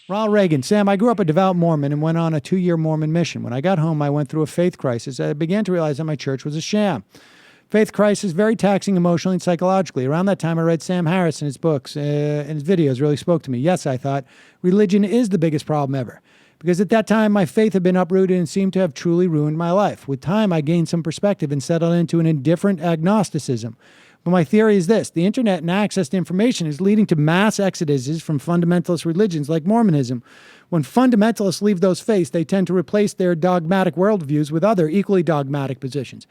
Ronald Reagan, Sam, I grew up a devout Mormon and went on a 2-year Mormon mission. When I got home, I went through a faith crisis. I began to realize that my church was a sham. Faith crisis is very taxing emotionally and psychologically. Around that time, I read Sam Harris and his books and his videos really spoke to me. Yes, I thought, religion is the biggest problem ever. Because at that time, my faith had been uprooted and seemed to have truly ruined my life. With time, I gained some perspective and settled into an indifferent agnosticism. But my theory is this: the internet and access to information is leading to mass exoduses from fundamentalist religions like Mormonism. When fundamentalists leave those faiths, they tend to replace their dogmatic worldviews with other equally dogmatic positions.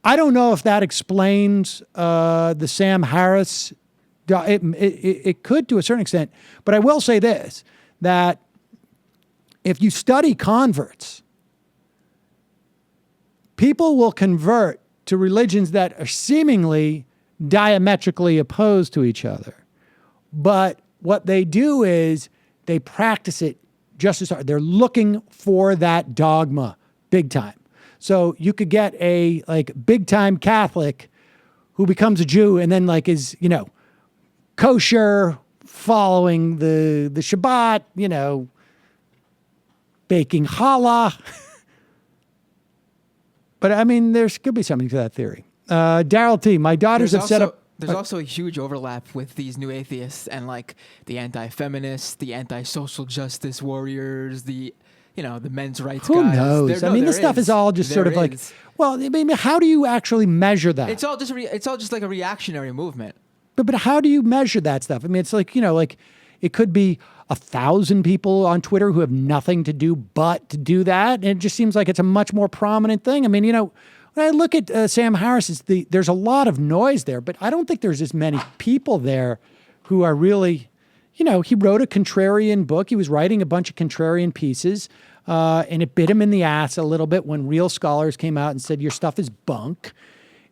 I don't know if that explains the Sam Harris. It could to a certain extent, but I will say this, that if you study converts, people will convert to religions that are seemingly diametrically opposed to each other. But what they do is they practice it just as hard. They're looking for that dogma big time. So you could get a big time Catholic who becomes a Jew and then is, kosher, following the Shabbat, baking challah. But I mean, there could be something to that theory. Daryl T, my daughters have set up. There's also a huge overlap with these new atheists and the anti-feminists, the anti-social justice warriors, the men's rights Who guys. knows? This stuff is all just sort of well, I mean, how do you actually measure that? It's all just like a reactionary movement. But how do you measure that stuff? I mean, it's it could be 1,000 people on Twitter who have nothing to do but to do that. And it just seems like it's a much more prominent thing. I mean, when I look at Sam Harris, there's a lot of noise there, but I don't think there's as many people there who are really, he wrote a contrarian book. He was writing a bunch of contrarian pieces, and it bit him in the ass a little bit when real scholars came out and said, your stuff is bunk.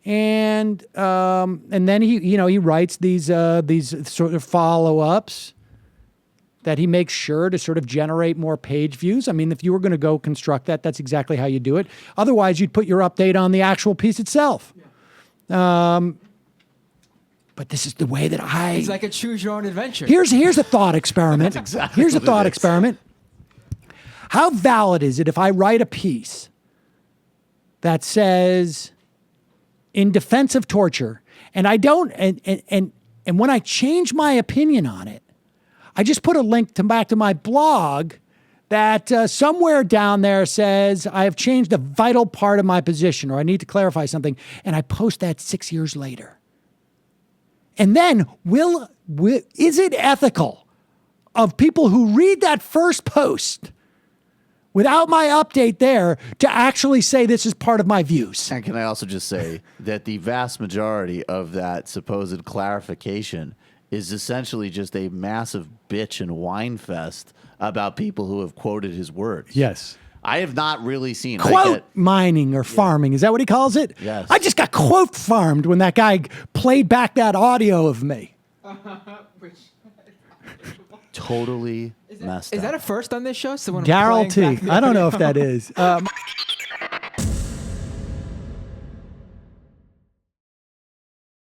And then he writes these sort of follow-ups that he makes sure to sort of generate more page views. I mean, if you were going to go construct that, that's exactly how you do it. Otherwise, you'd put your update on the actual piece itself. Yeah. But this is the way that It's like a choose your own adventure. Here's a thought experiment. That's exactly Here's a what thought it is. experiment. How valid is it if I write a piece that says, in defense of torture, and I don't, and when I change my opinion on it, I just put a link back to my blog that somewhere down there says I have changed a vital part of my position, or I need to clarify something, and I post that 6 years later. And then is it ethical of people who read that first post without my update there to actually say this is part of my views? And can I also just say that the vast majority of that supposed clarification is essentially just a massive bitch and whine fest about people who have quoted his words. Yes. I have not really seen Quote mining or farming. Is that what he calls it? Yes. I just got quote farmed when that guy played back that audio of me. Totally messed up. Is that a first on this show? Someone Daryl playing back T. the I don't know audio? if that is.